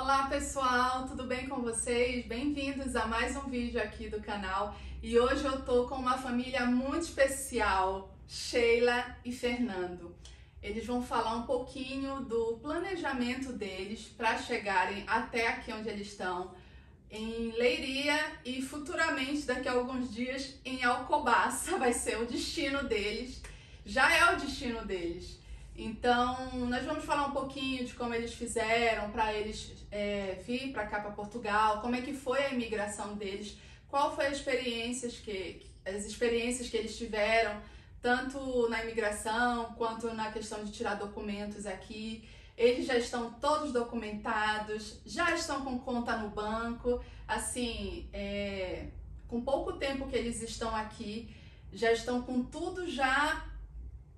Olá pessoal, tudo bem com vocês? Bem-vindos a mais um vídeo aqui do canal. E hoje eu tô com uma família muito especial, Sheila e Fernando. Eles vão falar um pouquinho do planejamento deles para chegarem até aqui onde eles estão, em Leiria, e futuramente, daqui a alguns dias, em Alcobaça. Vai ser o destino deles, já é o destino deles. Então, nós vamos falar um pouquinho de como eles fizeram para eles vir para cá, para Portugal, como é que foi a imigração deles, qual foi as experiências que eles tiveram, tanto na imigração quanto na questão de tirar documentos aqui. Eles já estão todos documentados, já estão com conta no banco, assim, com pouco tempo que eles estão aqui, já estão com tudo já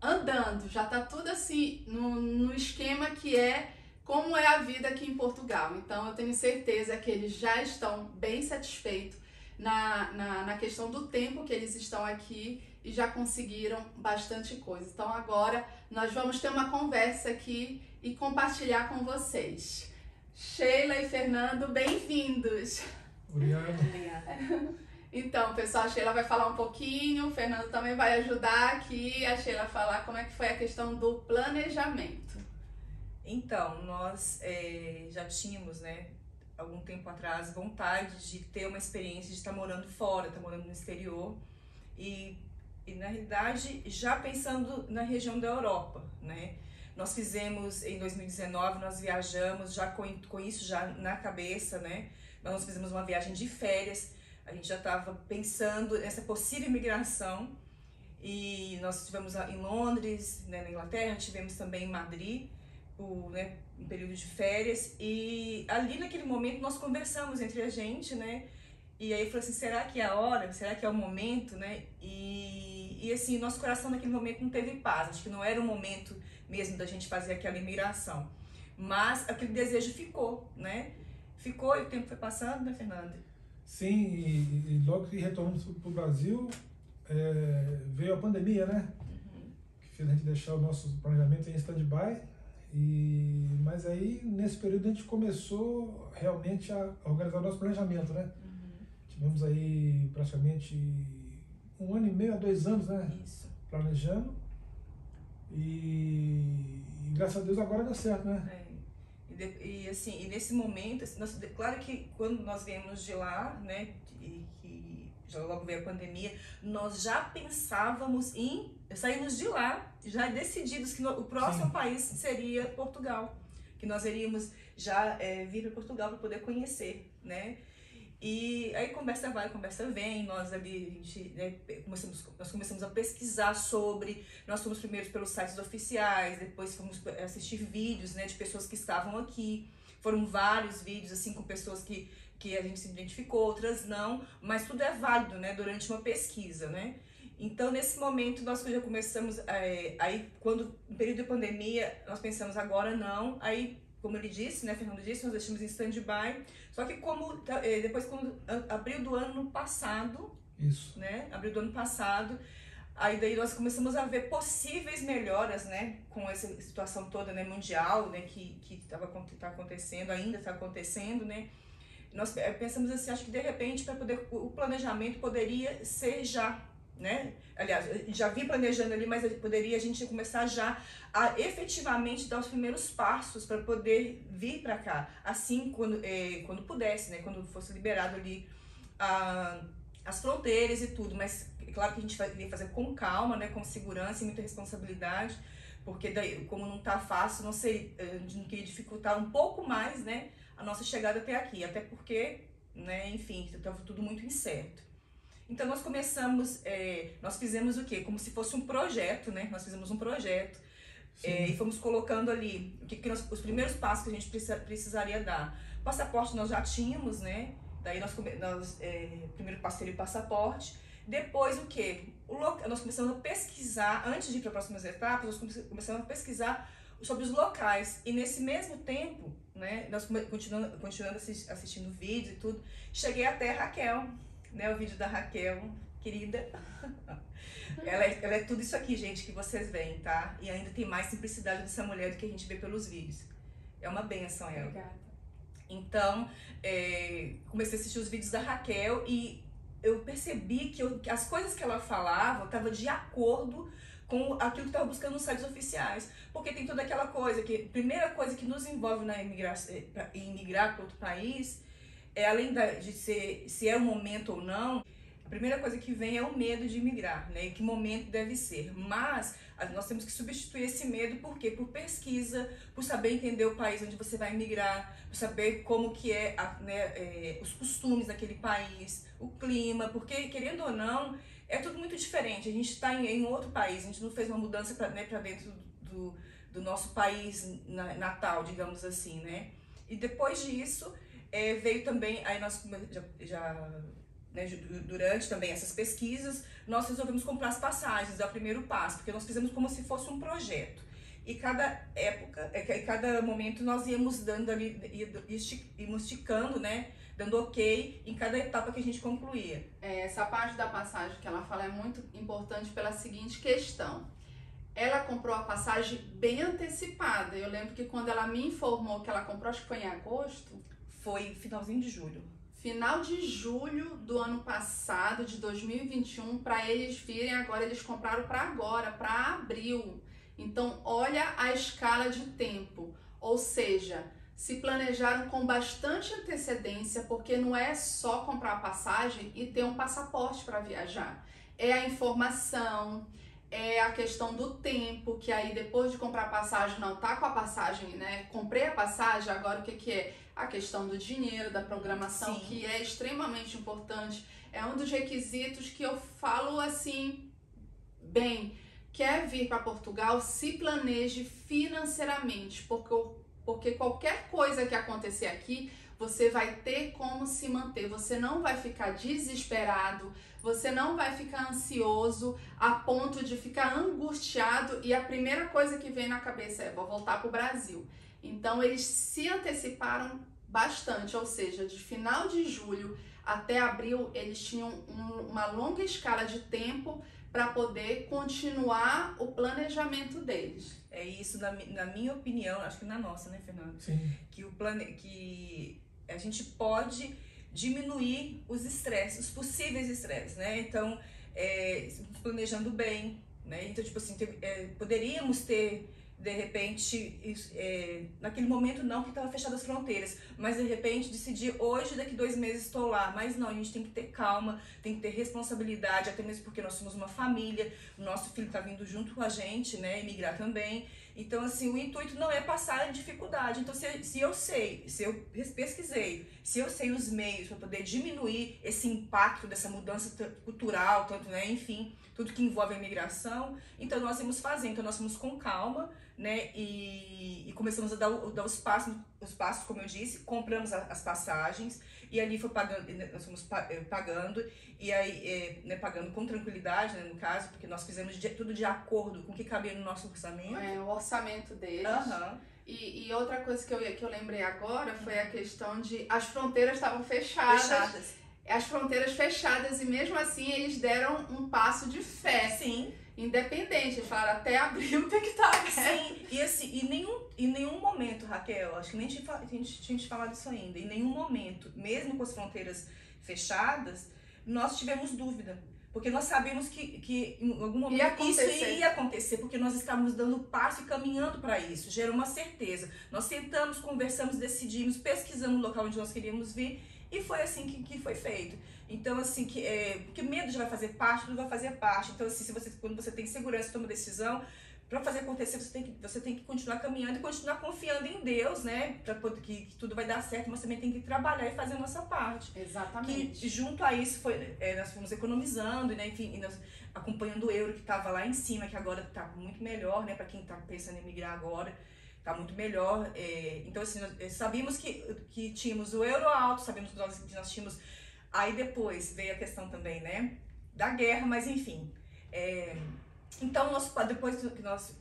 andando, já tá tudo assim no esquema que é como é a vida aqui em Portugal. Então eu tenho certeza que eles já estão bem satisfeitos na questão do tempo que eles estão aqui e já conseguiram bastante coisa. Então agora nós vamos ter uma conversa aqui e compartilhar com vocês. Sheila e Fernando, bem-vindos! Obrigado. Então, pessoal, a Sheila vai falar um pouquinho, o Fernando também vai ajudar aqui a Sheila a falar como é que foi a questão do planejamento. Então, nós já tínhamos, algum tempo atrás, vontade de ter uma experiência de estar morando fora, estar morando no exterior e na realidade, já pensando na região da Europa, né? Nós fizemos, em 2019, nós viajamos já com isso já na cabeça, né? Nós fizemos uma viagem de férias. A gente já estava pensando nessa possível imigração e nós estivemos em Londres, na Inglaterra, estivemos também em Madrid, em período de férias, e ali naquele momento nós conversamos entre a gente, né? E aí eu falei assim, será que é a hora? Será que é o momento, né? E assim, nosso coração naquele momento não teve paz, acho que não era o momento mesmo da gente fazer aquela imigração, mas aquele desejo ficou, né? Ficou e o tempo foi passando, né, Fernanda? Sim, e logo que retornamos para o Brasil, veio a pandemia, né? Que fez a gente deixar o nosso planejamento em stand-by. Mas aí, nesse período, a gente começou realmente a organizar o nosso planejamento, né? Tivemos aí praticamente 1 ano e meio a 2 anos, né? Isso. Planejando. E graças a Deus agora deu certo, né? E assim, e nesse momento, claro que quando nós viemos de lá, né, e que já logo veio a pandemia, nós já pensávamos em sairmos de lá, já decididos que o próximo Sim. país seria Portugal, que nós iríamos já vir para Portugal para poder conhecer, né? E aí conversa vai, conversa vem, nós ali, nós começamos a pesquisar sobre, nós fomos primeiro pelos sites oficiais, depois fomos assistir vídeos, né, de pessoas que estavam aqui, foram vários vídeos, assim, com pessoas que a gente se identificou, outras não, mas tudo é válido, né, durante uma pesquisa, né. Então, nesse momento, nós já começamos, aí, quando, no período de pandemia, nós pensamos, agora não, aí, como ele disse, né, Fernando disse, nós deixamos em stand-by, só que depois, quando abril do ano passado, Isso. né, abril do ano passado, aí daí nós começamos a ver possíveis melhoras, né, com essa situação toda, né, mundial, né, que tá acontecendo, ainda está acontecendo, né, nós pensamos assim, acho que de repente, o planejamento poderia ser já, né? Aliás, já vim planejando ali, mas a gente começar já a efetivamente dar os primeiros passos para poder vir para cá, assim quando pudesse, né? Quando fosse liberado ali as fronteiras e tudo, mas é claro que a gente ia fazer com calma, né? Com segurança e muita responsabilidade, porque daí, como não tá fácil, não sei, a gente não queria dificultar um pouco mais, né? A nossa chegada até aqui, até porque, né? Enfim, estava tudo muito incerto. Então nós começamos, nós fizemos o quê? Como se fosse um projeto, né? Nós fizemos um projeto e fomos colocando ali os primeiros passos que a gente precisaria dar. Passaporte nós já tínhamos, né? Daí primeiro passo seria o passaporte. Depois o quê? Nós começamos a pesquisar, antes de ir para as próximas etapas, nós começamos a pesquisar sobre os locais. E nesse mesmo tempo, né? Nós continuando assistindo vídeos e tudo, cheguei até a Raquel. Né, o vídeo da Raquel, querida, ela é tudo isso aqui, gente, que vocês veem, tá? E ainda tem mais simplicidade dessa mulher do que a gente vê pelos vídeos. É uma benção ela. Obrigada. Então, comecei a assistir os vídeos da Raquel e eu percebi que as coisas que ela falava estavam de acordo com aquilo que estava buscando nos sites oficiais. Porque tem toda aquela coisa que, primeira coisa que nos envolve em migrar para outro país, além de ser se é o momento ou não, a primeira coisa que vem é o medo de imigrar, né? E que momento deve ser. Mas nós temos que substituir esse medo, por quê? Por pesquisa, por saber entender o país onde você vai migrar, por saber como que os costumes daquele país, o clima, porque, querendo ou não, é tudo muito diferente. A gente está em outro país, a gente não fez uma mudança para dentro do nosso país natal, digamos assim, né? E depois disso, veio também, aí nós durante também essas pesquisas, nós resolvemos comprar as passagens, é o primeiro passo, porque nós fizemos como se fosse um projeto. E cada época, cada momento nós íamos dando ali, íamos esticando, né? Dando ok em cada etapa que a gente concluía. Essa parte da passagem que ela fala é muito importante pela seguinte questão. Ela comprou a passagem bem antecipada. Eu lembro que quando ela me informou que ela comprou, acho que foi em agosto. Foi finalzinho de julho. Final de julho do ano passado, de 2021, para eles virem agora, eles compraram para agora, para abril. Então, olha a escala de tempo. Ou seja, se planejaram com bastante antecedência, porque não é só comprar a passagem e ter um passaporte para viajar. É a informação, é a questão do tempo, que aí depois de comprar a passagem, não tá com a passagem, né? Comprei a passagem, agora o que é? A questão do dinheiro, da programação, Sim. Que é extremamente importante. É um dos requisitos que eu falo assim, bem, quer vir para Portugal, se planeje financeiramente, porque qualquer coisa que acontecer aqui, você vai ter como se manter, você não vai ficar desesperado, você não vai ficar ansioso a ponto de ficar angustiado e a primeira coisa que vem na cabeça é: vou voltar para o Brasil. Então eles se anteciparam bastante, ou seja, de final de julho até abril eles tinham uma longa escala de tempo para poder continuar o planejamento deles. É isso, na minha opinião, acho que na nossa, né, Fernanda? Sim. Que a gente pode diminuir os estresses, os possíveis estresses, né? Então, planejando bem, né? Então, tipo assim, poderíamos ter, de repente, naquele momento não, porque estava fechadas as fronteiras, mas de repente decidir hoje, daqui 2 meses estou lá. Mas não, a gente tem que ter calma, tem que ter responsabilidade, até mesmo porque nós somos uma família, o nosso filho está vindo junto com a gente, né, emigrar também. Então, assim, o intuito não é passar a dificuldade. Então, se eu pesquisei, se eu sei os meios para poder diminuir esse impacto dessa mudança cultural, tanto, né, enfim, tudo que envolve a imigração, então nós vamos fazer. Então, nós fomos com calma, né, e começamos a dar os passos, como eu disse, compramos as passagens, e ali foi pagando, nós fomos pagando, e aí, né, pagando com tranquilidade, né, no caso, porque nós fizemos tudo de acordo com o que cabia no nosso orçamento. O orçamento deles. Uhum. E outra coisa que eu lembrei agora foi a questão de as fronteiras estavam fechadas. As fronteiras fechadas, e mesmo assim eles deram um passo de fé. Sim. Independente, eles falaram até abril tem que estar aberto. Sim, e assim, em nenhum momento, Raquel, acho que nem tinha te falado isso ainda, em nenhum momento, mesmo com as fronteiras fechadas, nós tivemos dúvida. Porque nós sabemos que em algum momento isso ia acontecer, porque nós estávamos dando passo e caminhando para isso, gerou uma certeza. Nós sentamos, conversamos, decidimos, pesquisamos o local onde nós queríamos vir, e foi assim que foi feito. Então, assim, porque medo já vai fazer parte, tudo vai fazer parte. Então, assim, quando você tem segurança, toma decisão, para fazer acontecer, você tem que continuar caminhando e continuar confiando em Deus, né? Para que tudo vai dar certo, mas também tem que trabalhar e fazer a nossa parte. Exatamente. Que junto a isso, nós fomos economizando, né? Enfim, nós acompanhando o euro que estava lá em cima, que agora está muito melhor, né? Para quem está pensando em migrar agora, está muito melhor. Então, assim, nós sabíamos que tínhamos o euro alto, sabíamos que nós tínhamos. Aí depois veio a questão também, né, da guerra, mas enfim. Então, depois que nós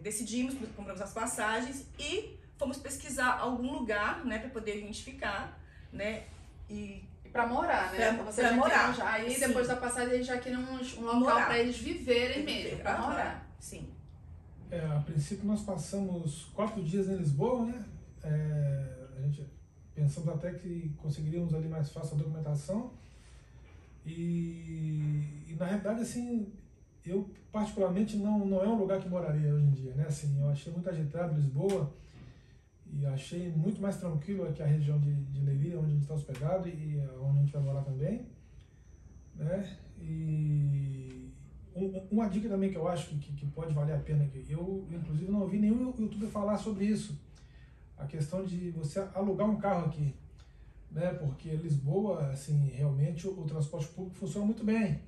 decidimos, compramos as passagens e fomos pesquisar algum lugar, né, para poder identificar, né, e para morar, né? Para morar. Aí, sim, depois da passagem, eles já queriam um local para eles viverem mesmo, para morar. Sim. A princípio, nós passamos 4 dias em Lisboa, né? A gente pensamos até que conseguiríamos ali mais fácil a documentação. E na realidade, assim, eu particularmente não é um lugar que moraria hoje em dia, né? Assim, eu achei muito agitado Lisboa e achei muito mais tranquilo aqui a região de Leiria, onde a gente está hospedado e onde a gente vai morar também, né? E uma dica também que eu acho que pode valer a pena, que eu inclusive não ouvi nenhum youtuber falar sobre isso, a questão de você alugar um carro aqui, né? Porque Lisboa, assim, realmente o transporte público funciona muito bem.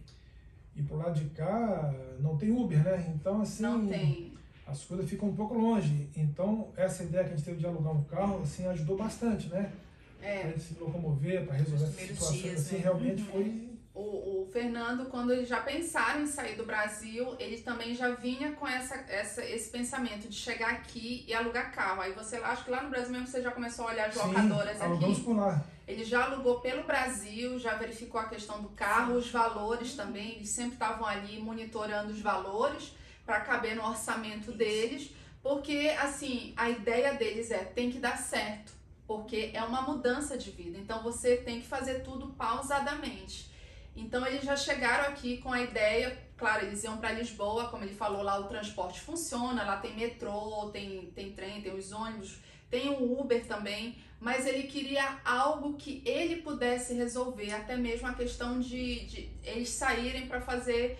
E pro lado de cá não tem Uber, né? Então, assim, Não tem. as coisas ficam um pouco longe. Então, essa ideia que a gente teve de alugar um carro, assim, ajudou bastante, né? Pra gente se locomover, para resolver essa situação, assim, realmente foi... O Fernando, quando eles já pensaram em sair do Brasil, ele também já vinha com esse pensamento de chegar aqui e alugar carro. Aí você acha que lá no Brasil mesmo você já começou a olhar as locadoras Sim, alugamos aqui. por lá. Ele já alugou pelo Brasil, já verificou a questão do carro, os valores também. Eles sempre estavam ali monitorando os valores para caber no orçamento deles. Porque, assim, a ideia deles tem que dar certo. Porque é uma mudança de vida. Então você tem que fazer tudo pausadamente. Então eles já chegaram aqui com a ideia, claro, eles iam para Lisboa, como ele falou, lá o transporte funciona, lá tem metrô, tem trem, tem os ônibus, tem o Uber também, mas ele queria algo que ele pudesse resolver, até mesmo a questão de eles saírem para fazer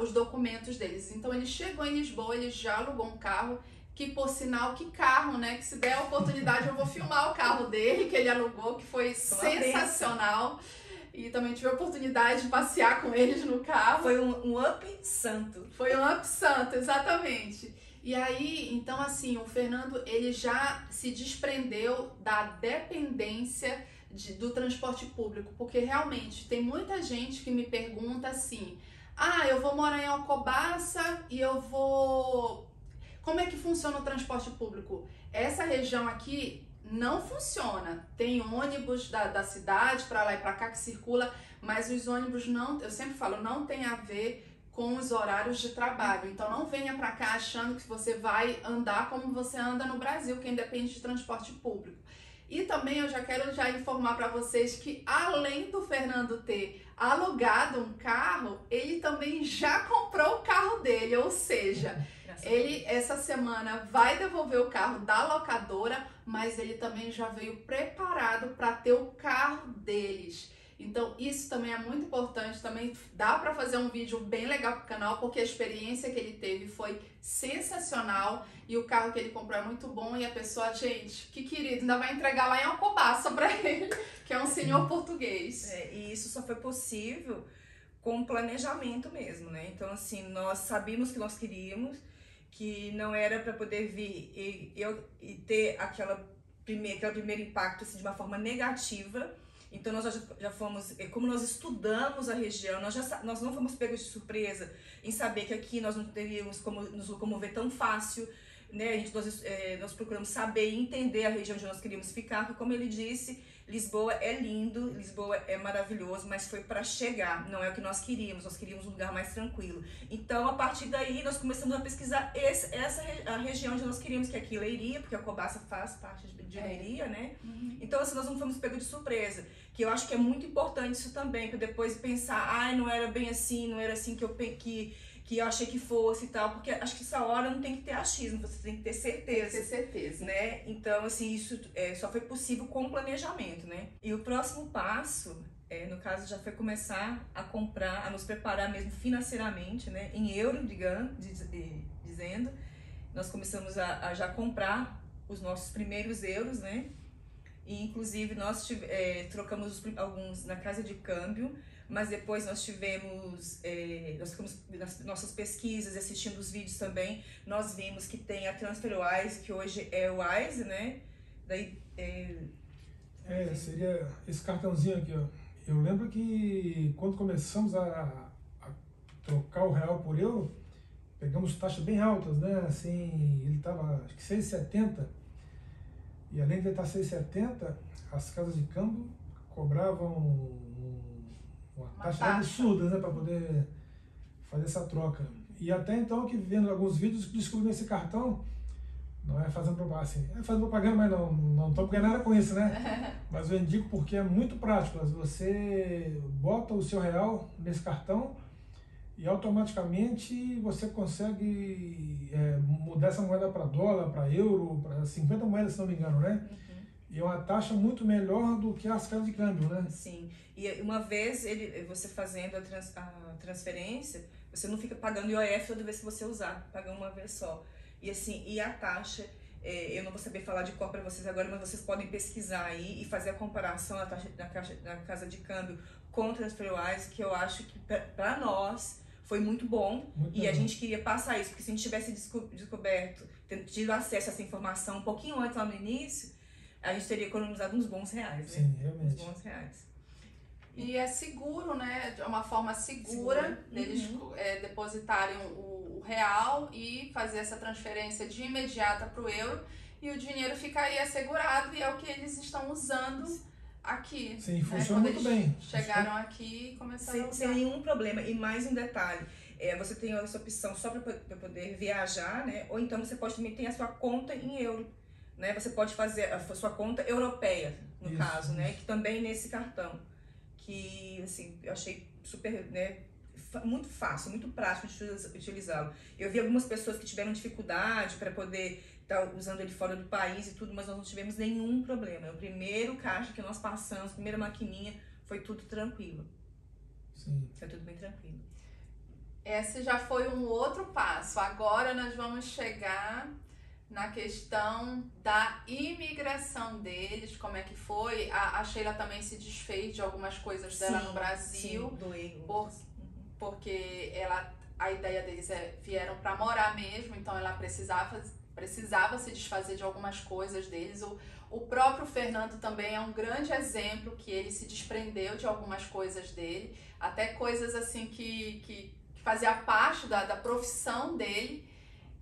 os documentos deles. Então ele chegou em Lisboa, ele já alugou um carro, que por sinal, que carro, né, que se der a oportunidade eu vou filmar o carro dele, que ele alugou, que foi sensacional. E também tive a oportunidade de passear com eles no carro. Foi um up santo. Foi um up santo, exatamente. E aí, então assim, o Fernando, ele já se desprendeu da dependência do transporte público. Porque realmente, tem muita gente que me pergunta assim, eu vou morar em Alcobaça e eu vou... Como é que funciona o transporte público? Essa região aqui... não funciona. Tem ônibus da cidade para lá e para cá que circula, mas os ônibus não, eu sempre falo, não tem a ver com os horários de trabalho. Então não venha para cá achando que você vai andar como você anda no Brasil, quem depende de transporte público. E também eu já quero informar para vocês que além do Fernando ter alugado um carro, ele também já comprou o carro dele, ou seja, ele essa semana vai devolver o carro da locadora, mas ele também já veio preparado para ter o carro deles. Então isso também é muito importante, também dá para fazer um vídeo bem legal pro canal, porque a experiência que ele teve foi sensacional e o carro que ele comprou é muito bom e a pessoa, gente, que querido, ainda vai entregar lá em Alcobaça para ele, que é um senhor português. E isso só foi possível com planejamento mesmo, né? Então assim, nós sabíamos que nós queríamos, que não era para poder vir e ter aquele primeiro impacto assim, de uma forma negativa. Então nós já fomos, como nós estudamos a região, nós não fomos pegos de surpresa em saber que aqui nós não teríamos como nos locomover tão fácil, né? Nós procuramos saber e entender a região onde nós queríamos ficar, porque como ele disse, Lisboa é lindo, Lisboa é maravilhoso, mas foi para chegar, não é o que nós queríamos um lugar mais tranquilo. Então, a partir daí, nós começamos a pesquisar a região onde nós queríamos, que é aqui Leiria, porque a Alcobaça faz parte de Leiria, né? Então, assim, nós não fomos pegos de surpresa, que eu acho que é muito importante isso também, para depois pensar, não era bem assim, não era assim que eu achei que fosse e tal, porque acho que essa hora não tem que ter achismo, você tem que ter certeza. Tem que ter certeza. Né? Então, assim, isso só foi possível com planejamento, né? E o próximo passo, no caso, já foi começar a comprar, a nos preparar mesmo financeiramente, né? Em euro, dizendo, nós começamos a já comprar os nossos primeiros euros, né? E, inclusive, nós trocamos alguns na casa de câmbio, mas depois nós tivemos, nós ficamos nas nossas pesquisas, assistindo os vídeos também, nós vimos que tem a TransferWise, que hoje é o Wise, né? Daí, seria esse cartãozinho aqui, ó. Eu lembro que quando começamos a trocar o real por euro, pegamos taxas bem altas, né? Assim, ele estava, acho que 6,70, e além de ele estar 6,70, as casas de câmbio cobravam uma taxa absurda, né, para poder fazer essa troca. E até então, que vendo alguns vídeos, descobrimos esse cartão Não é fazendo propaganda, assim, é fazendo propaganda, mas não estou ganhando nada com isso, né? Mas eu indico porque é muito prático. Você bota o seu real nesse cartão e automaticamente você consegue mudar essa moeda para dólar, para euro, para 50 moedas, se não me engano, né? E é uma taxa muito melhor do que as casas de câmbio, né? Sim. E uma vez você fazendo a transferência, você não fica pagando IOF toda vez que você usar, paga uma vez só. E assim, e a taxa, eu não vou saber falar de cor para vocês agora, mas vocês podem pesquisar aí e fazer a comparação da taxa na casa de câmbio com TransferWise, que eu acho que para nós foi muito bom. Muito e bom. A gente queria passar isso, porque se a gente tivesse descoberto, tido acesso a essa informação um pouquinho antes lá no início, a gente teria economizado uns bons reais, né? Sim, realmente. Uns bons reais. E é seguro, né? É uma forma segura deles depositarem o real e fazer essa transferência de imediata para o euro e o dinheiro fica aí assegurado e é o que eles estão usando aqui. Sim, né? funciona Quando muito eles bem. chegaram aqui e começaram a usar. Sem nenhum problema. E mais um detalhe, você tem essa opção só para poder viajar, né? Ou então você pode também ter a sua conta em euro. Né? Você pode fazer a sua conta europeia, no caso, né? Que também nesse cartão. Que, assim, eu achei super, né? Muito fácil, muito prático de utilizá-lo. Eu vi algumas pessoas que tiveram dificuldade para poder estar usando ele fora do país e tudo, mas nós não tivemos nenhum problema. É o primeiro caixa que nós passamos, a primeira maquininha, foi tudo tranquilo. Sim. Foi tudo bem tranquilo. Esse já foi um outro passo. Agora nós vamos chegar na questão da imigração deles, como é que foi. A Sheila também se desfez de algumas coisas dela no Brasil. Sim, doei. Porque a ideia deles vieram para morar mesmo, então ela precisava se desfazer de algumas coisas deles. O próprio Fernando também é um grande exemplo que ele se desprendeu de algumas coisas dele, até coisas assim que fazia parte da profissão dele.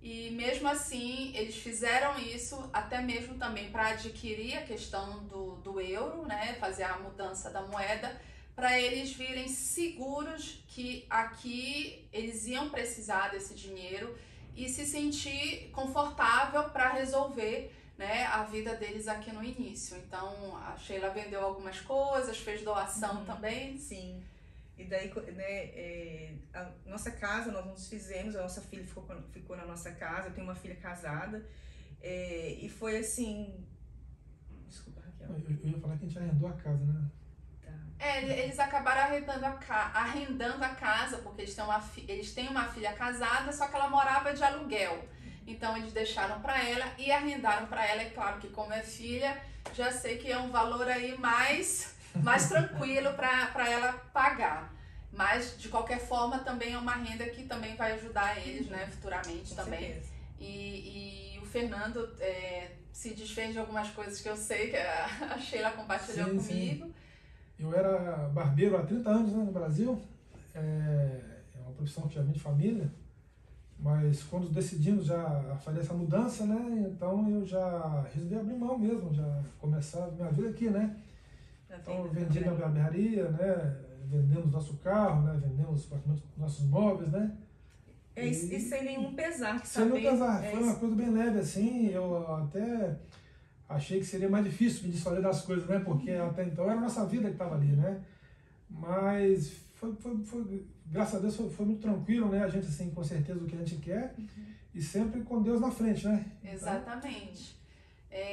E mesmo assim, eles fizeram isso até mesmo também para adquirir a questão do euro, né? Fazer a mudança da moeda, para eles virem seguros que aqui eles iam precisar desse dinheiro e se sentir confortável para resolver, né, a vida deles aqui no início. Então, a Sheila vendeu algumas coisas, fez doação também. Sim. E daí, né, a nossa casa, nós nos fizemos, a nossa filha ficou na nossa casa, eu tenho uma filha casada, e foi assim... Desculpa, Raquel. Eu ia falar que a gente arrendou a casa, né? Tá. Eles acabaram arrendando a casa, porque eles têm uma filha casada, só que ela morava de aluguel. Então, eles deixaram para ela e arrendaram para ela. É claro que como é filha, já sei que é um valor aí mais tranquilo para ela pagar. Mas, de qualquer forma, também é uma renda que também vai ajudar eles, né, futuramente também. E o Fernando se desfez de algumas coisas que eu sei que a Sheila compartilhou comigo. Sim. Eu era barbeiro há 30 anos, né, no Brasil. É uma profissão que já vem de família. Mas quando decidimos já fazer essa mudança, né, então eu já resolvi abrir mão mesmo, já começar a minha vida aqui, né. Então, vendi na barbearia, né? Vendemos nosso carro, né? Vendemos nossos móveis, né? E sem nenhum pesar, sem nenhum pesar. Foi uma coisa bem leve, assim. Eu até achei que seria mais difícil me desfazer das coisas, né? Porque até então era a nossa vida que estava ali, né? Mas foi graças a Deus, foi muito tranquilo, né? A gente, assim, com certeza o que a gente quer e sempre com Deus na frente, né? Exatamente.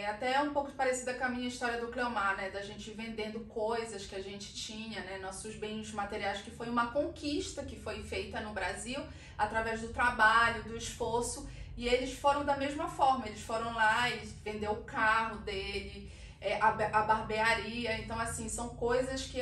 Até um pouco parecida com a minha história do Cleomar, né? Da gente vendendo coisas que a gente tinha, né? Nossos bens materiais, que foi uma conquista que foi feita no Brasil através do trabalho, do esforço. E eles foram da mesma forma. Eles foram lá, eles vendeu o carro dele, a barbearia. Então, assim, são coisas que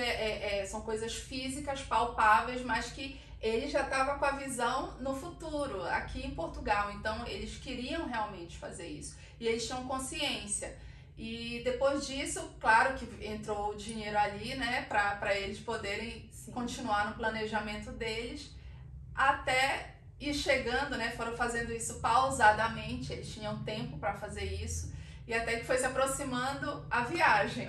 são coisas físicas, palpáveis, mas que ele já estava com a visão no futuro, aqui em Portugal. Então, eles queriam realmente fazer isso. E eles tinham consciência. E depois disso, claro que entrou o dinheiro ali, né, para eles poderem continuar no planejamento deles, até ir chegando, né, foram fazendo isso pausadamente, eles tinham tempo para fazer isso, e até que foi se aproximando a viagem.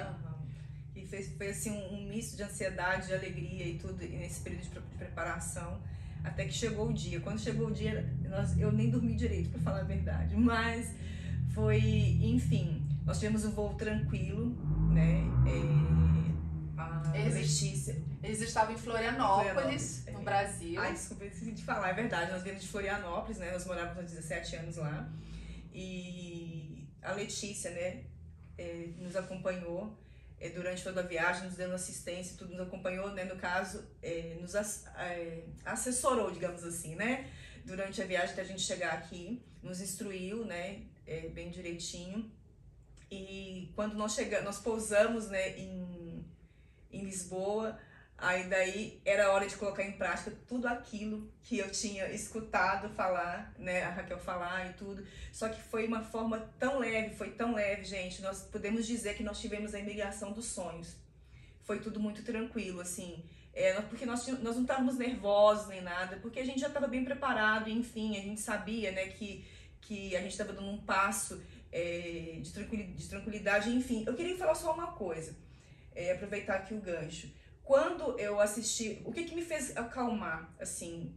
E foi assim um misto de ansiedade, de alegria e tudo nesse período de preparação, até que chegou o dia. Quando chegou o dia, eu nem dormi direito, para falar a verdade, mas enfim, nós tivemos um voo tranquilo, né? A Letícia... Eles estavam em Florianópolis, no Brasil. Ai, desculpa, esqueci de falar, é verdade. Nós viemos de Florianópolis, né? Nós morávamos há 17 anos lá. E a Letícia, né? Nos acompanhou durante toda a viagem, nos dando assistência, tudo, nos acompanhou, né? No caso, nos assessorou, digamos assim, né? Durante a viagem até a gente chegar aqui, nos instruiu, né? Bem direitinho. E quando nós pousamos, né? Em Lisboa, aí daí era hora de colocar em prática tudo aquilo que eu tinha escutado falar, né, a Raquel falar e tudo, só que foi uma forma tão leve, foi tão leve, gente, nós podemos dizer que nós tivemos a imigração dos sonhos, foi tudo muito tranquilo, assim, porque nós não estávamos nervosos nem nada, porque a gente já estava bem preparado, enfim, a gente sabia, né, que a gente estava dando um passo de tranquilidade, enfim. Eu queria falar só uma coisa, aproveitar aqui o gancho. Quando eu assisti, o que me fez acalmar, assim,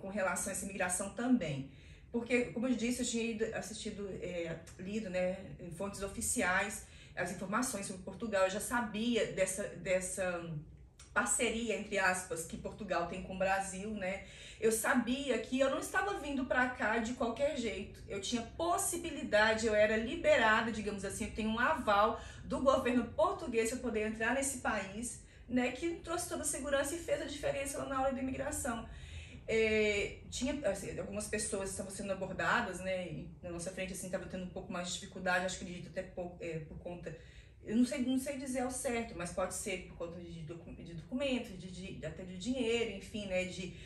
com relação a essa imigração também? Porque, como eu disse, eu tinha lido, né, em fontes oficiais, as informações sobre Portugal, eu já sabia dessa parceria, entre aspas, que Portugal tem com o Brasil, né? Eu sabia que eu não estava vindo para cá de qualquer jeito. Eu tinha possibilidade, eu era liberada, digamos assim, eu tenho um aval do governo português para poder entrar nesse país, né, que trouxe toda a segurança e fez a diferença lá na hora da imigração. Tinha assim, algumas pessoas estavam sendo abordadas, né, e na nossa frente assim estava tendo um pouco mais de dificuldade, acho que acredito até por conta, eu não sei dizer ao certo, mas pode ser por conta de documentos, até de dinheiro, enfim, né, de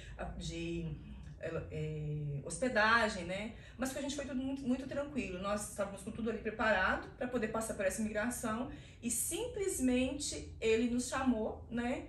hospedagem, né? Mas que a gente foi tudo muito, muito tranquilo. Nós estávamos com tudo ali preparado para poder passar por essa imigração e simplesmente ele nos chamou, né?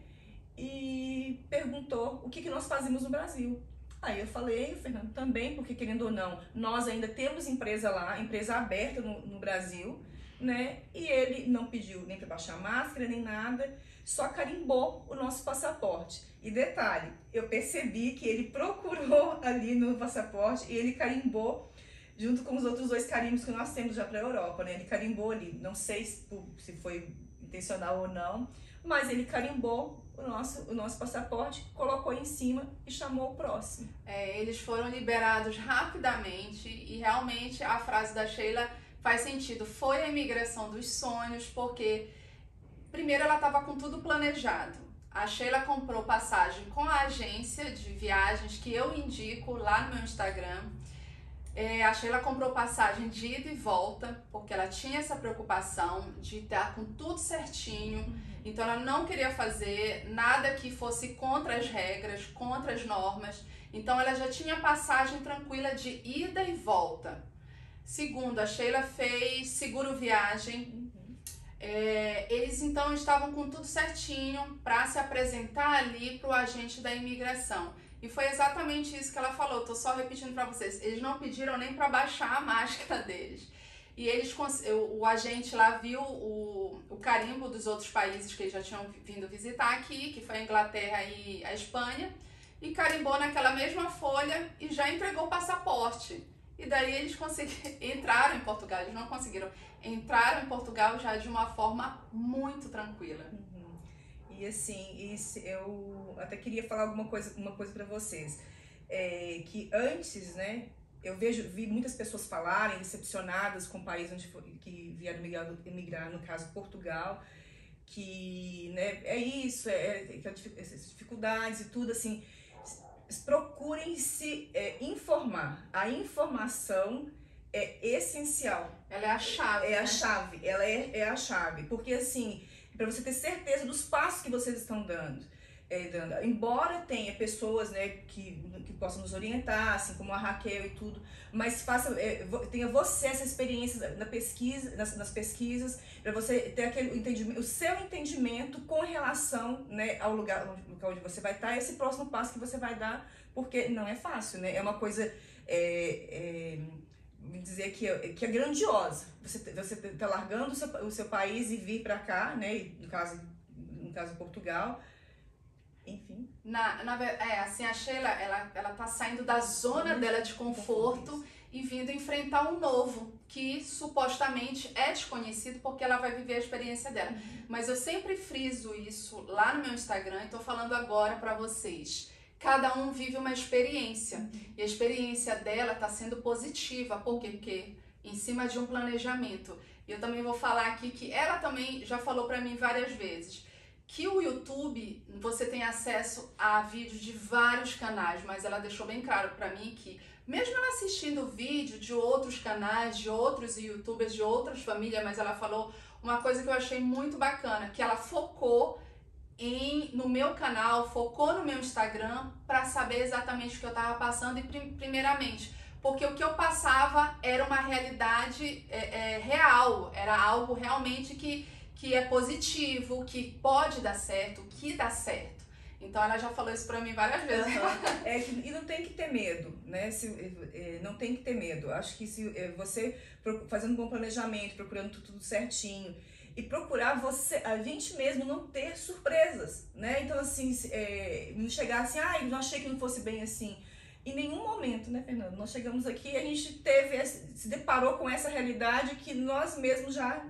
E perguntou o que nós fazíamos no Brasil. Aí eu falei, o Fernando também, porque querendo ou não, nós ainda temos empresa lá, empresa aberta no Brasil, né? E ele não pediu nem para baixar a máscara, nem nada, só carimbou o nosso passaporte. E detalhe, eu percebi que ele procurou ali no passaporte e ele carimbou junto com os outros 2 carimbos que nós temos já para a Europa, né? Ele carimbou ali, não sei se foi intencional ou não, mas ele carimbou o nosso passaporte, colocou em cima e chamou o próximo. Eles foram liberados rapidamente e realmente a frase da Sheila faz sentido. Foi a imigração dos sonhos, porque primeiro ela estava com tudo planejado. A Sheila comprou passagem com a agência de viagens que eu indico lá no meu Instagram. A Sheila comprou passagem de ida e volta, porque ela tinha essa preocupação de estar com tudo certinho. Então ela não queria fazer nada que fosse contra as regras, contra as normas. Então ela já tinha passagem tranquila de ida e volta. Segundo, a Sheila fez seguro viagem. Eles então estavam com tudo certinho para se apresentar ali para o agente da imigração. E foi exatamente isso que ela falou, tô só repetindo para vocês. Eles não pediram nem para baixar a máscara deles. E o agente lá viu o carimbo dos outros países que eles já tinham vindo visitar aqui, que foi a Inglaterra e a Espanha, e carimbou naquela mesma folha e já entregou o passaporte. E daí eles entraram em Portugal, eles não conseguiram. Entraram em Portugal já de uma forma muito tranquila. E assim, eu até queria falar uma coisa para vocês. Que antes, né, eu vi muitas pessoas falarem, decepcionadas com o país que vieram emigrar, no caso Portugal, que, né, essas dificuldades e tudo, assim, procurem se informar. A informação é essencial. Ela é a chave. É a chave, ela é a chave, porque assim, para você ter certeza dos passos que vocês estão dando. Embora tenha pessoas, né, que possam nos orientar, assim como a Raquel e tudo, mas tenha você essa experiência na pesquisa, nas pesquisas, para você ter aquele entendimento, o seu entendimento com relação, né, ao lugar onde você vai estar, esse próximo passo que você vai dar, porque não é fácil, né? É uma coisa, me dizer que é grandiosa. Você tá largando o seu país e vir para cá, né? No caso Portugal. Enfim. Assim, a Sheila, ela tá saindo da zona dela de conforto e vindo enfrentar um novo, que supostamente é desconhecido porque ela vai viver a experiência dela. Mas eu sempre friso isso lá no meu Instagram e tô falando agora para vocês. Cada um vive uma experiência e a experiência dela tá sendo positiva. Por quê? Porque em cima de um planejamento. E eu também vou falar aqui que ela também já falou para mim várias vezes que o YouTube, você tem acesso a vídeos de vários canais, mas ela deixou bem claro para mim que mesmo ela assistindo vídeo de outros canais, de outros youtubers, de outras famílias, mas ela falou uma coisa que eu achei muito bacana, que ela focou no meu canal, focou no meu Instagram para saber exatamente o que eu estava passando e primeiramente, porque o que eu passava era uma realidade real, era algo realmente que é positivo, que pode dar certo, que dá certo. Então ela já falou isso pra mim várias vezes. E não tem que ter medo, né? Não tem que ter medo. Acho que se você fazendo um bom planejamento, procurando tudo certinho e procurar a gente mesmo não ter surpresas, né? Então assim, não chegar assim, não achei que não fosse bem assim. Em nenhum momento, né, Fernando? Nós chegamos aqui e a gente se deparou com essa realidade que nós mesmos já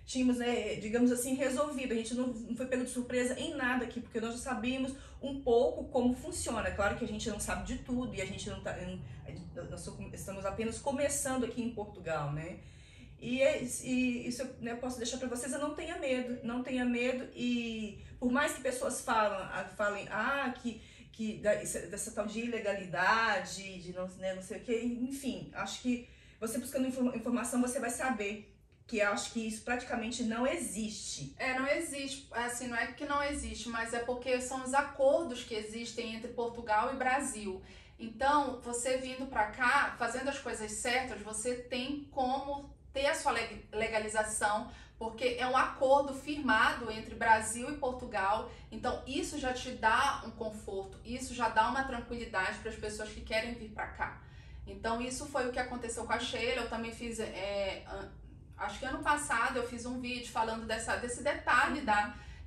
tínhamos, né, digamos assim, resolvido. A gente não foi pego de surpresa em nada aqui, porque nós já sabíamos um pouco como funciona. Claro que a gente não sabe de tudo e a gente não nós estamos apenas começando aqui em Portugal, né? E isso, né, eu posso deixar para vocês, não tenha medo. E por mais que pessoas falem dessa tal de ilegalidade, de não sei o que, enfim, acho que você buscando informação você vai saber que eu acho que isso praticamente não existe. Não existe, assim, não é que não existe, mas é porque são os acordos que existem entre Portugal e Brasil. Então, você vindo pra cá, fazendo as coisas certas, você tem como ter a sua legalização, porque é um acordo firmado entre Brasil e Portugal. Então, isso já te dá um conforto, isso já dá uma tranquilidade para as pessoas que querem vir pra cá. Então, isso foi o que aconteceu com a Sheila. Eu também fiz... acho que ano passado eu fiz um vídeo falando desse detalhe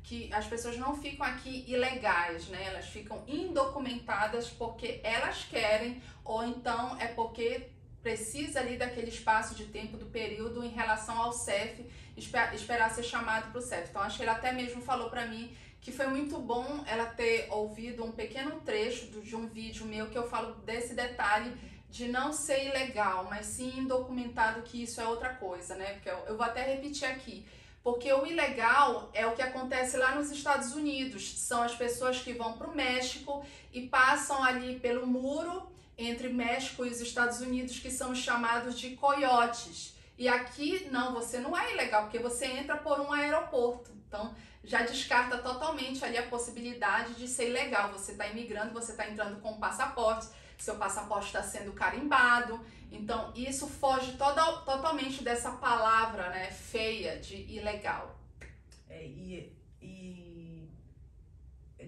que as pessoas não ficam aqui ilegais, né? Elas ficam indocumentadas porque elas querem, ou então é porque precisa ali daquele espaço de tempo do período em relação ao CEF, esperar ser chamado para o CEF. Então acho que ele até mesmo falou para mim que foi muito bom ela ter ouvido um pequeno trecho de um vídeo meu que eu falo desse detalhe de não ser ilegal, mas sim indocumentado, que isso é outra coisa, né? Porque eu vou até repetir aqui. Porque o ilegal é o que acontece lá nos Estados Unidos. São as pessoas que vão para o México e passam ali pelo muro entre México e os Estados Unidos, que são chamados de coiotes. E aqui, não, você não é ilegal, porque você entra por um aeroporto. Então, já descarta totalmente ali a possibilidade de ser ilegal. Você está imigrando, você está entrando com um passaporte, seu passaporte está sendo carimbado. Então, isso foge totalmente dessa palavra, né, feia de ilegal.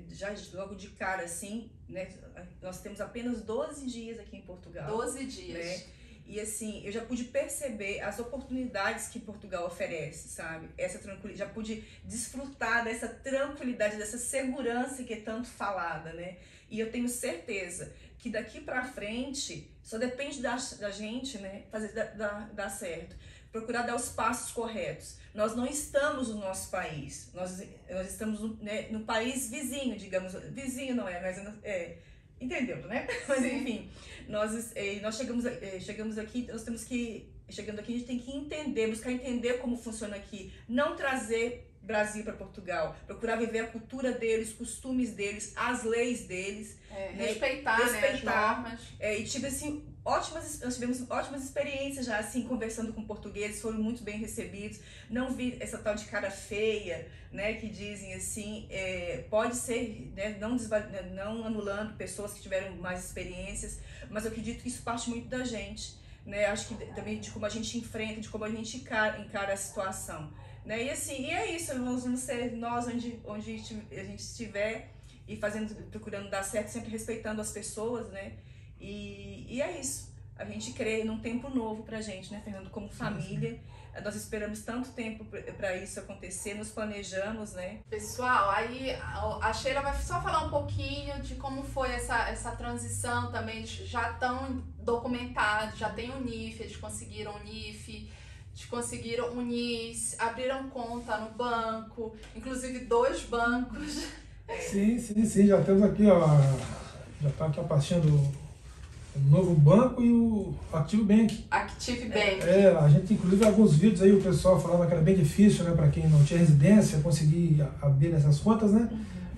Já logo de cara, assim, né, nós temos apenas 12 dias aqui em Portugal. 12 dias. Né? E assim, eu já pude perceber as oportunidades que Portugal oferece, sabe? Essa tranquilidade, já pude desfrutar dessa tranquilidade, dessa segurança que é tanto falada, né? E eu tenho certeza que daqui pra frente só depende da gente, né, fazer dar certo, procurar dar os passos corretos. Nós não estamos no nosso país, nós estamos no país vizinho, digamos, vizinho não é, mas entendeu, né? Mas enfim, nós chegamos aqui, chegando aqui a gente tem que buscar entender como funciona aqui, não trazer Brasil para Portugal, procurar viver a cultura deles, costumes deles, as leis deles, né? respeitar, né, as normas. E nós tivemos ótimas experiências já assim, conversando com portugueses, foram muito bem recebidos, não vi essa tal de cara feia, né, que dizem assim, pode ser, né, não anulando pessoas que tiveram mais experiências, mas eu acredito que isso parte muito da gente, né, acho que também de como a gente enfrenta, de como a gente encara a situação. Né? E assim, é isso, nós vamos ser nós onde a gente estiver e procurando dar certo, sempre respeitando as pessoas, né? E é isso. a gente crê num tempo novo pra gente, né, Fernando? Como família, nós esperamos tanto tempo para isso acontecer, nos planejamos, né? Pessoal, aí a Sheila vai só falar um pouquinho de como foi essa transição também. Eles já estão documentados, já tem o NIF, eles conseguiram o NIF, eles conseguiram o NIS, abriram conta no banco, inclusive 2 bancos. Sim, já temos aqui, ó, já está aqui a pastinha do novo banco e o Active Bank. Active Bank. A gente inclusive alguns vídeos aí, o pessoal falava que era bem difícil, né, para quem não tinha residência, conseguir abrir essas contas, né?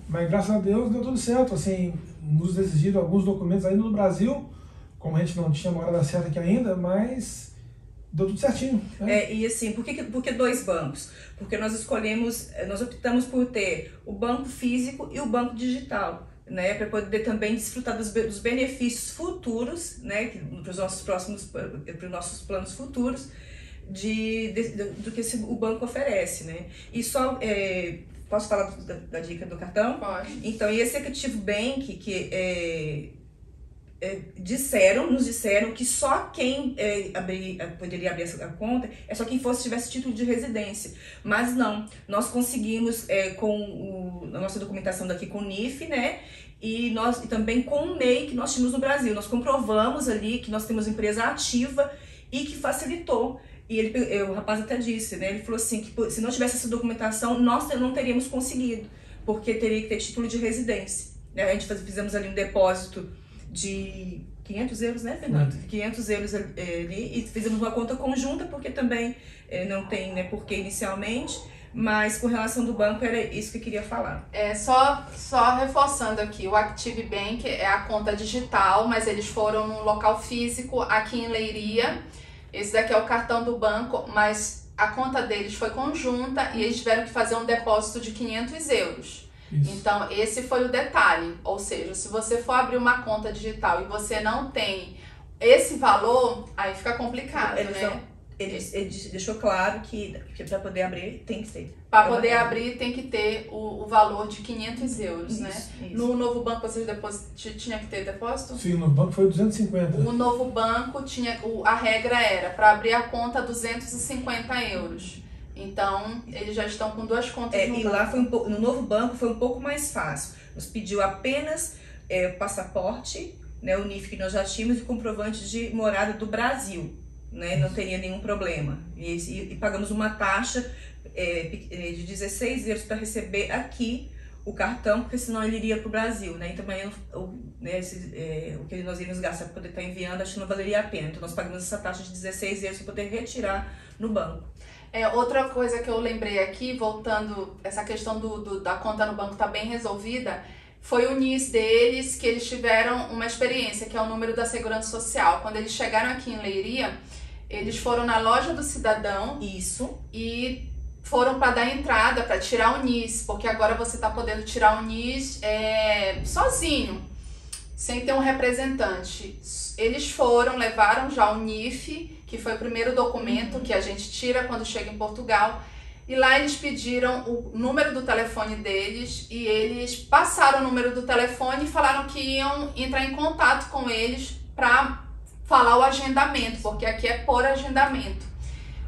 Mas graças a Deus deu tudo certo, assim, nos exigiram alguns documentos ainda no Brasil, como a gente não tinha morada certa aqui ainda, mas deu tudo certinho. Né? E assim, por que 2 bancos? Porque nós optamos por ter o banco físico e o banco digital, né, para poder também desfrutar dos benefícios futuros, né, para os nossos planos futuros do que o banco oferece, né. E só posso falar da dica do cartão? Pode. Então, e esse Active Bank que nos disseram que só quem poderia abrir a conta é só quem tivesse título de residência. Mas não, nós conseguimos com a nossa documentação daqui com o NIF, né? E também com o MEI que nós tínhamos no Brasil. Nós comprovamos ali que nós temos empresa ativa e que facilitou. E o rapaz até disse, né? Ele falou assim, que se não tivesse essa documentação, nós não teríamos conseguido, porque teria que ter título de residência. Né? A gente fizemos ali um depósito de 500 euros, né, Fernando? 500 euros ali, e fizemos uma conta conjunta, porque também não tem, né, porquê inicialmente, mas com relação do banco era isso que eu queria falar. Só reforçando aqui, o Active Bank é a conta digital, mas eles foram num local físico aqui em Leiria. Esse daqui é o cartão do banco, mas a conta deles foi conjunta e eles tiveram que fazer um depósito de 500 euros. Isso. Então, esse foi o detalhe, ou seja, se você for abrir uma conta digital e você não tem esse valor, aí fica complicado, né? Ele deixou claro que para poder abrir tem que ter. Para poder abrir tem que ter o valor de 500 euros, isso, né? Isso. No novo banco vocês tinha que ter depósito? Sim, no banco foi 250. O novo banco a regra era para abrir a conta 250 euros. Então, eles já estão com 2 contas no banco. Lá no novo banco foi um pouco mais fácil. Nos pediu apenas o passaporte, né, o NIF que nós já tínhamos e comprovante de morada do Brasil. Né, não teria nenhum problema. E pagamos uma taxa de 16 euros para receber aqui o cartão, porque senão ele iria para o Brasil. Né? Então, o que nós iríamos gastar para poder estar enviando, acho que não valeria a pena. Então, nós pagamos essa taxa de 16 euros para poder retirar no banco. Outra coisa que eu lembrei aqui, voltando, essa questão da conta no banco está bem resolvida, foi o NIS deles, que eles tiveram uma experiência, que é o número da Segurança Social. Quando eles chegaram aqui em Leiria, eles foram na loja do cidadão. Isso. E foram para dar entrada, para tirar o NIS, porque agora você está podendo tirar o NIS sozinho, sem ter um representante. Eles levaram já o NIF, que foi o primeiro documento que a gente tira quando chega em Portugal, e lá eles pediram o número do telefone deles e eles passaram o número do telefone e falaram que iam entrar em contato com eles para falar o agendamento, porque aqui é por agendamento.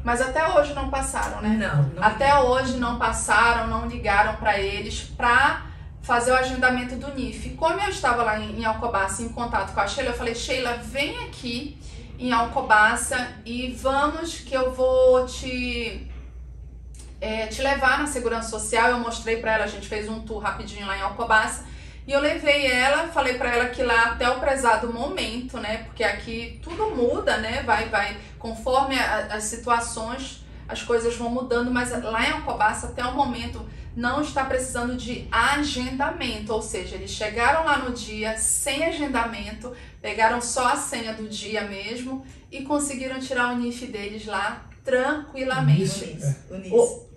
Mas até hoje não passaram, né? Não. Até hoje não passaram, não ligaram para eles para fazer o agendamento do NIF. Como eu estava lá em Alcobaça em contato com a Sheila, eu falei, Sheila, vem aqui em Alcobaça e vamos que eu vou te levar na Segurança Social. Eu mostrei para ela, a gente fez um tour rapidinho lá em Alcobaça e eu levei ela, falei para ela que lá até o prezado momento, né, porque aqui tudo muda, né, vai conforme as situações, as coisas vão mudando, mas lá em Alcobaça até o momento não está precisando de agendamento, ou seja, eles chegaram lá no dia sem agendamento, pegaram só a senha do dia mesmo e conseguiram tirar o NIF deles lá tranquilamente.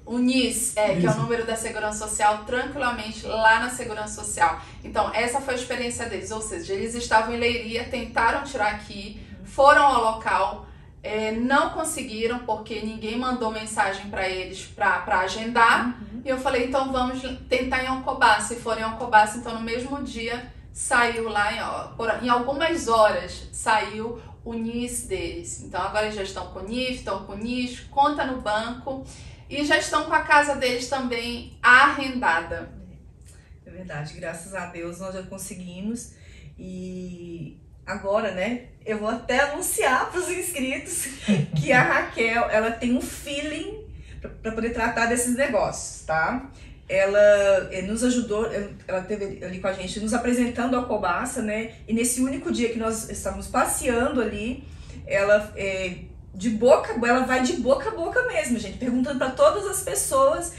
O NIS, que é o número da Segurança Social, tranquilamente lá na Segurança Social. Então, essa foi a experiência deles, ou seja, eles estavam em Leiria, tentaram tirar aqui, foram ao local, não conseguiram porque ninguém mandou mensagem para eles para agendar. E eu falei, então vamos tentar em Alcobaça. Se for em Alcobaça, então no mesmo dia saiu lá, em algumas horas, saiu o NIS deles. Então agora eles já estão com o NIF, estão com o NIS, conta no banco e já estão com a casa deles também arrendada. É verdade, graças a Deus nós já conseguimos. E agora, né, eu vou até anunciar para os inscritos que a Raquel, ela tem um feeling para poder tratar desses negócios, tá? Ela nos ajudou, ela esteve ali com a gente nos apresentando a Alcobaça, né? E nesse único dia que nós estávamos passeando ali, ela vai de boca a boca mesmo, gente, perguntando para todas as pessoas.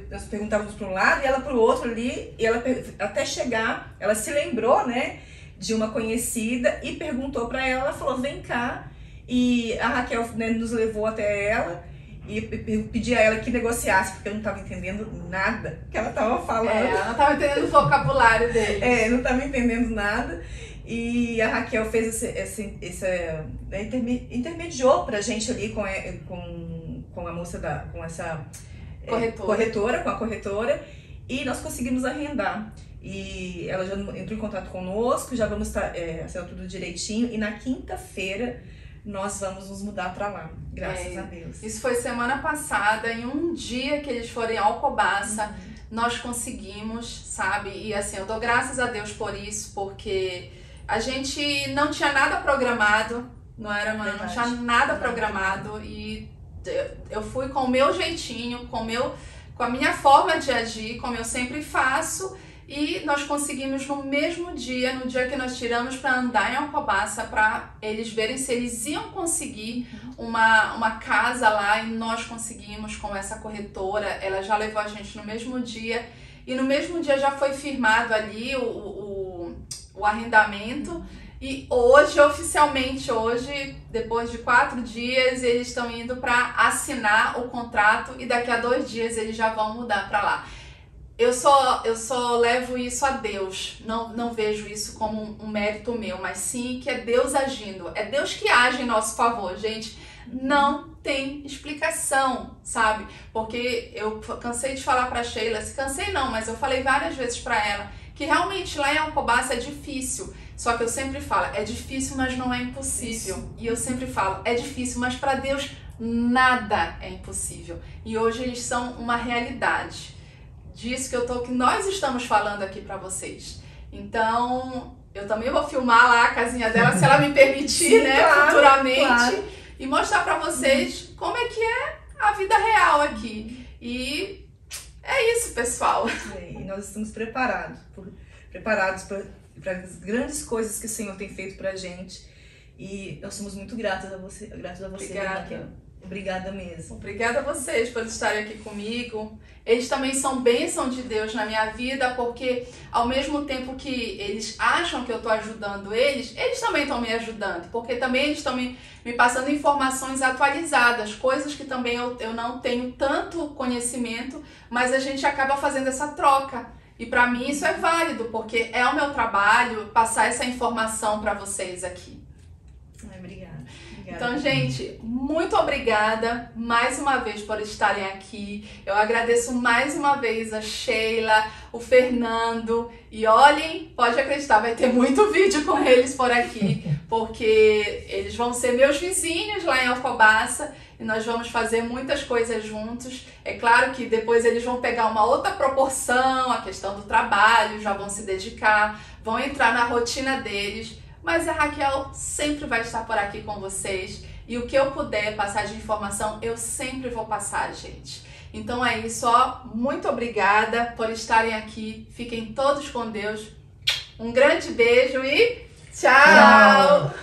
Nós perguntávamos para um lado e ela para o outro ali, e ela até chegar, ela se lembrou, né, de uma conhecida e perguntou para ela, ela falou, vem cá, e a Raquel, né, nos levou até ela. E pedi a ela que negociasse, porque eu não estava entendendo nada que ela estava falando. Ela não estava entendendo o vocabulário dele. Não estava entendendo nada. E a Raquel fez intermediou pra gente ali com a moça com essa corretora, com a corretora, e nós conseguimos arrendar. E ela já entrou em contato conosco, já vamos estar assinando tudo direitinho, e na quinta-feira nós vamos nos mudar para lá, graças a Deus. Isso foi semana passada, em um dia que eles foram em Alcobaça, nós conseguimos, sabe? E assim, eu dou graças a Deus por isso, porque a gente não tinha nada programado, não tinha nada programado, e eu fui com o meu jeitinho, com a minha forma de agir, como eu sempre faço. E nós conseguimos no mesmo dia, no dia que nós tiramos para andar em Alcobaça, para eles verem se eles iam conseguir uma casa lá, e nós conseguimos com essa corretora. Ela já levou a gente no mesmo dia, e no mesmo dia já foi firmado ali o arrendamento. E hoje, oficialmente hoje, depois de 4 dias, eles estão indo para assinar o contrato, e daqui a 2 dias eles já vão mudar para lá. Eu só levo isso a Deus, não vejo isso como um mérito meu, mas sim que é Deus agindo, é Deus que age em nosso favor, gente. Não tem explicação, sabe? Porque eu cansei de falar pra Sheila, se cansei não, mas eu falei várias vezes pra ela, que realmente lá em Alcobaça é difícil. Só que eu sempre falo, é difícil, mas não é impossível. Isso. E eu sempre falo, é difícil, mas pra Deus nada é impossível. E hoje eles são uma realidade. Disso que nós estamos falando aqui pra vocês. Então, eu também vou filmar lá a casinha dela, se ela me permitir, sim, né, claro, futuramente, claro. E mostrar pra vocês como é que é a vida real aqui. E é isso, pessoal. E nós estamos preparados para as grandes coisas que o Senhor tem feito pra gente. E nós somos muito gratos a você. Obrigada. Obrigada mesmo. Obrigada a vocês por estarem aqui comigo. Eles também são bênção de Deus na minha vida, porque ao mesmo tempo que eles acham que eu estou ajudando eles também estão me ajudando, porque também eles estão me passando informações atualizadas, coisas que também eu não tenho tanto conhecimento, mas a gente acaba fazendo essa troca. E para mim isso é válido, porque é o meu trabalho passar essa informação para vocês aqui. Obrigada. Então, gente, muito obrigada mais uma vez por estarem aqui. Eu agradeço mais uma vez a Sheila, o Fernando. E olhem, pode acreditar, vai ter muito vídeo com eles por aqui, porque eles vão ser meus vizinhos lá em Alcobaça e nós vamos fazer muitas coisas juntos. É claro que depois eles vão pegar uma outra proporção, a questão do trabalho, já vão se dedicar, vão entrar na rotina deles. Mas a Raquel sempre vai estar por aqui com vocês, e o que eu puder passar de informação, eu sempre vou passar, gente. Então é isso, ó. Muito obrigada por estarem aqui. Fiquem todos com Deus. Um grande beijo e tchau!